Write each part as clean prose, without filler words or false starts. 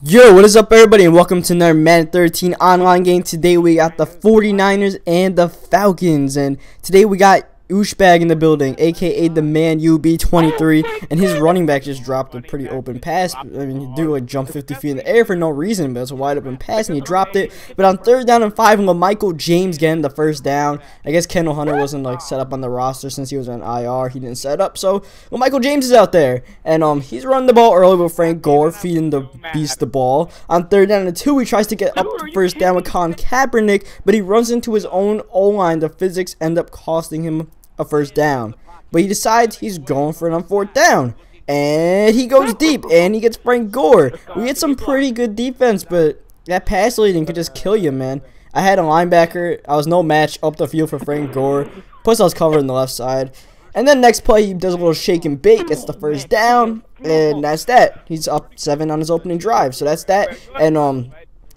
Yo, what is up everybody, and welcome to another Madden 13 online game. Today we got the 49ers and the Falcons, and today we got uschebag in the building, aka the ManUB23, and his running back just dropped a pretty open pass. I mean, he do like jump 50 feet in the air for no reason, but it's a wide open pass and he dropped it. But on 3rd down and 5, Michael James getting the first down. I guess Kendall Hunter wasn't like set up on the roster since he was on IR. He didn't set up, so Michael James is out there, and he's running the ball early with Frank Gore, feeding the beast the ball. On 3rd down and 2, he tries to get up to first down with Colin Kaepernick, but he runs into his own O-line. The physics end up costing him a first down, but he decides he's going for it on 4th down, and he goes deep and he gets Frank Gore. We had some pretty good defense, but that pass leading could just kill you, man. I had a linebacker, I was no match up the field for Frank Gore, plus I was covering the left side. And then next play he does a little shake and bake, gets the first down, and that's that. He's up 7 on his opening drive, so that's that. And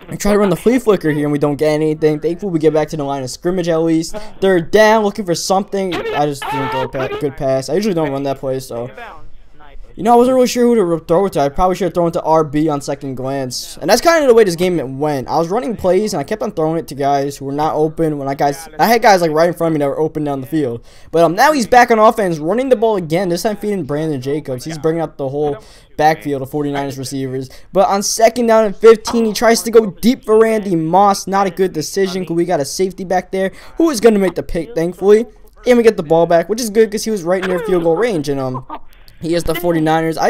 I try to run the flea flicker here and we don't get anything. Thankfully we get back to the line of scrimmage at least. 3rd down, looking for something. I just didn't throw a good pass. I usually don't run that play, so you know, I wasn't really sure who to throw it to. I probably should have thrown it to RB on second glance. And that's kind of the way this game went. I was running plays and I kept on throwing it to guys who were not open. I had guys like right in front of me that were open down the field. But now he's back on offense, running the ball again. This time feeding Brandon Jacobs. He's bringing up the whole backfield of 49ers receivers. But on 2nd down and 15, he tries to go deep for Randy Moss. Not a good decision because we got a safety back there who is going to make the pick, thankfully. And we get the ball back, which is good because he was right near field goal range. And he has the 49ers. I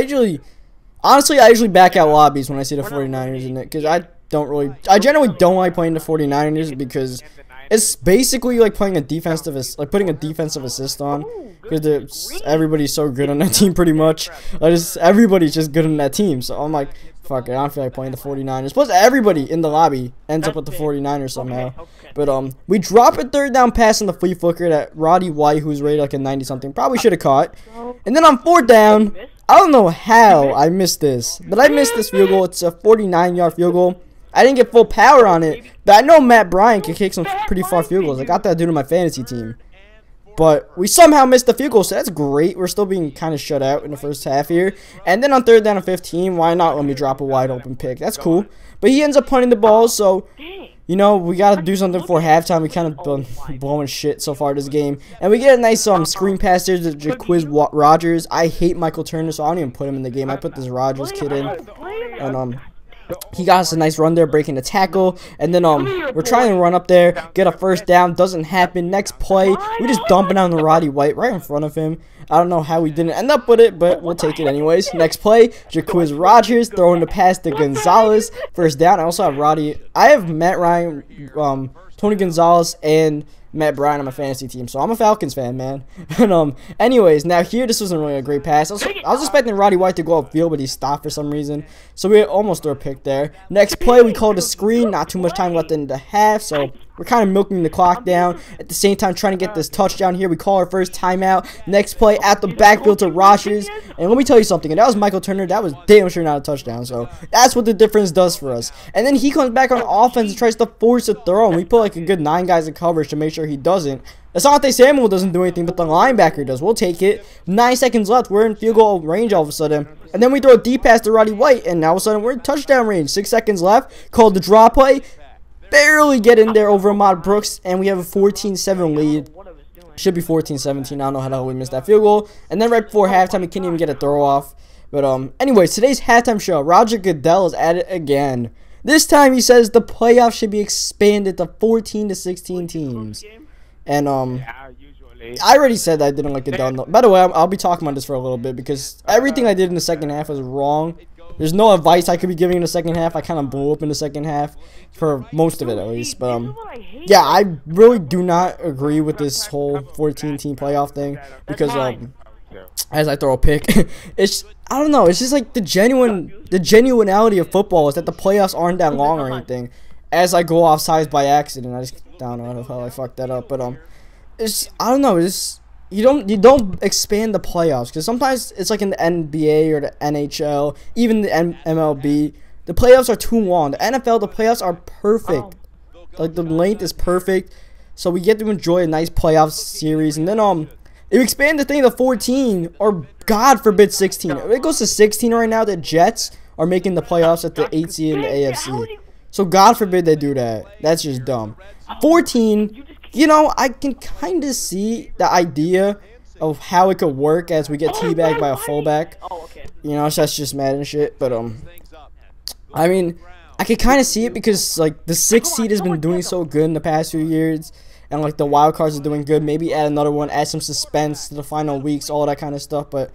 usually back out lobbies when I see the 49ers in it, because I generally don't like playing the 49ers because it's basically like playing a defensive, like putting a defensive assist on, because everybody's so good on that team pretty much. Everybody's just good on that team, so I'm like, fuck it, I don't feel like playing the 49ers. Plus, everybody in the lobby ends up with the 49ers somehow. But we drop a 3rd down pass on the flea flicker that Roddy White, who's rated like a 90-something, probably should have caught. And then on 4th down, I don't know how I missed this, but I missed this field goal. It's a 49-yard field goal. I didn't get full power on it, but I know Matt Bryant can kick some pretty far field goals. I got that dude on my fantasy team. But we somehow missed the field goal, so that's great. We're still being kind of shut out in the first half here. And then on 3rd down and 15, why not let me drop a wide open pick? That's cool. But he ends up punting the ball, so, you know, we got to do something for halftime. We kind of been blowing shit so far this game. And we get a nice screen pass there to Jaquiz Rogers. I hate Michael Turner, so I don't even put him in the game. I put this Rogers kid in. And he got us a nice run there, breaking the tackle, and then we're trying to run up there, get a first down, doesn't happen. Next play, we just dump it on the Roddy White right in front of him. I don't know how we didn't end up with it, but we'll take it anyways. Next play, Jaquiz Rogers throwing the pass to Gonzalez, first down. I also have I have Matt Ryan, Tony Gonzalez, and Matt Bryant on my fantasy team, so I'm a Falcons fan, man. And anyways, now here, this wasn't really a great pass. I was expecting Roddy White to go upfield, but he stopped for some reason, so we almost threw a pick there. Next play, we called a screen. Not too much time left in the half, so we're kind of milking the clock down. At the same time, trying to get this touchdown here. We call our first timeout. Next play, at the backfield to Rogers. And let me tell you something. And that was Michael Turner. That was damn sure not a touchdown. So that's what the difference does for us. And then he comes back on offense and tries to force a throw. And we put like a good 9 guys in coverage to make sure he doesn't. Asante Samuel doesn't do anything, but the linebacker does. We'll take it. 9 seconds left. We're in field goal range all of a sudden. And then we throw a deep pass to Roddy White. And now all of a sudden, we're in touchdown range. 6 seconds left. Called the draw play. Barely get in there over Ahmad Brooks, and we have a 14-7 lead. Should be 14-17. I don't know how the hell we missed that field goal. And then right before halftime, we can't even get a throw off. But anyways, today's halftime show, Roger Goodell is at it again. This time he says the playoffs should be expanded to 14 to 16 teams. And I already said that I didn't like Goodell. By the way, I'll be talking about this for a little bit because everything I did in the second half was wrong. There's no advice I could be giving in the second half. I kind of blew up in the second half for most of it at least. But yeah, I really do not agree with this whole 14-team playoff thing because as I throw a pick, I don't know. It's just like the genuinity of football is that the playoffs aren't that long or anything. As I go offsides by accident, I don't know how I fucked that up. But I don't know. You don't expand the playoffs because sometimes it's like in the NBA or the NHL, even the MLB, the playoffs are too long. The NFL, the playoffs are perfect. Like the length is perfect, so we get to enjoy a nice playoff series. And then if you expand the thing to 14 or God forbid 16, if it goes to 16 right now, the Jets are making the playoffs at the 8 seed in the AFC. So God forbid they do that. That's just dumb. 14, you know, I can kind of see the idea of how it could work as we get teabagged by a fullback. You know, so that's just Madden shit. But I mean, I could kind of see it because like the 6th seed has been doing so good in the past few years, and like the wild cards are doing good. Maybe add another one, add some suspense to the final weeks, all that kind of stuff. But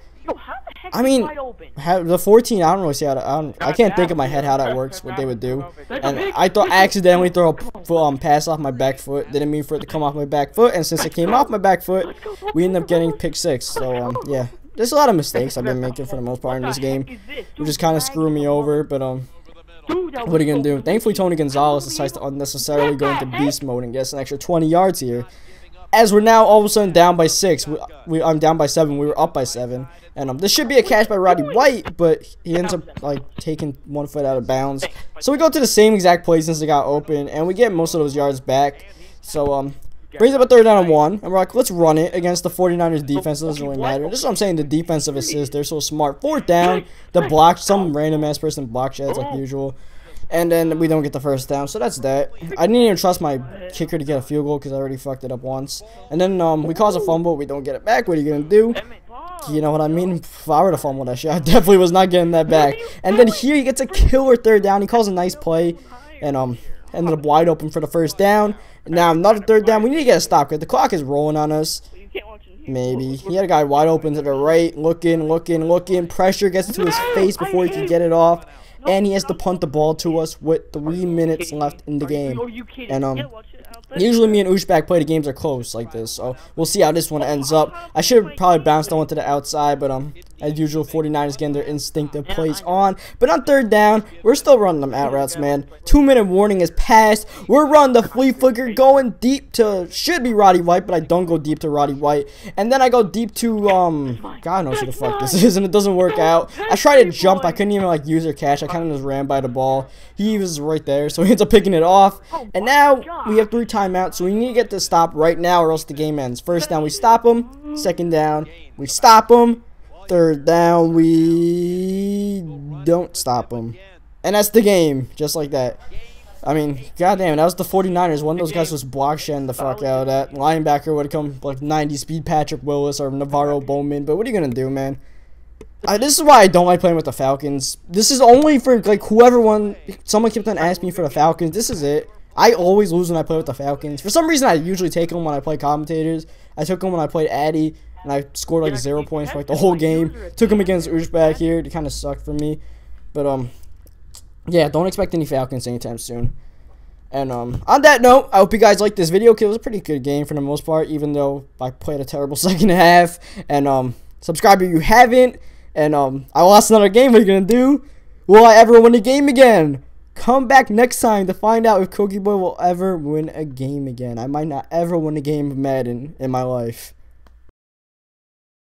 I mean, the 14, I don't really see how to, I can't think in my head how that works, what they would do. And I thought I accidentally throw a pass off my back foot. Didn't mean for it to come off my back foot. And since it came off my back foot, we ended up getting pick 6. So, yeah. There's a lot of mistakes I've been making for the most part in this game, which is kind of screwing me over. But, what are you going to do? Thankfully, Tony Gonzalez decides to unnecessarily go into beast mode and gets an extra 20 yards here. As we're now all of a sudden down by 6. I'm down by 7. We were up by 7. And this should be a catch by Roddy White, but he ends up like taking 1 foot out of bounds. So we go to the same exact play since it got open, and we get most of those yards back. So brings up a 3rd down and 1, and we're like, let's run it against the 49ers defense. It doesn't really matter. This is what I'm saying. The defensive assist, they're so smart. 4th down, the block, some random ass person block sheds like usual. And then we don't get the 1st down, so that's that. I didn't even trust my kicker to get a field goal because I already fucked it up once. And then we cause a fumble, we don't get it back. What are you gonna do? You know what I mean? If I were to fumble that shit, I definitely was not getting that back. And then here he gets a killer 3rd down. He calls a nice play, and ended up wide open for the 1st down. And now another 3rd down. We need to get a stop because the clock is rolling on us. Maybe he had a guy wide open to the right, looking. Pressure gets into his face before he can get it off. And he has to punt the ball to us with 3 minutes left in the game. And usually me and uschebag play the games are close like this, so we'll see how this one ends up. I should have probably bounced the one to the outside, but as usual, 49ers getting their instinctive plays on. But on 3rd down, we're still running them out routes, man. 2-minute warning has passed. We're running the flea flicker, going deep to, should be Roddy White, but I don't go deep to Roddy White. And then I go deep to, God knows who the fuck this is, and it doesn't work out. I tried to jump. I couldn't even, like, use or catch. I kind of just ran by the ball. He was right there, so he ends up picking it off. And now we have 3 timeouts, so we need to get this stop right now or else the game ends. 1st down, we stop him. 2nd down, we stop him. 3rd down, we don't stop him. And that's the game, just like that. I mean, goddamn, that was the 49ers. One of those guys was block shedding the fuck out of that. Linebacker would have come like 90 speed Patrick Willis or Navarro Bowman. But what are you going to do, man? This is why I don't like playing with the Falcons. This is only for like whoever won. Someone kept on asking me for the Falcons. This is it. I always lose when I play with the Falcons. For some reason, I usually take them when I play commentators. I took them when I played Addy. And I scored like 0 points for like the whole game. Took him against uschebag here. It kind of sucked for me. But, yeah, don't expect any Falcons anytime soon. And, on that note, I hope you guys liked this video. It was a pretty good game for the most part, even though I played a terrible 2nd half. And, subscribe if you haven't. And, I lost another game. What are you going to do? Will I ever win a game again? Come back next time to find out if Cookie Boy will ever win a game again. I might not ever win a game of Madden in my life.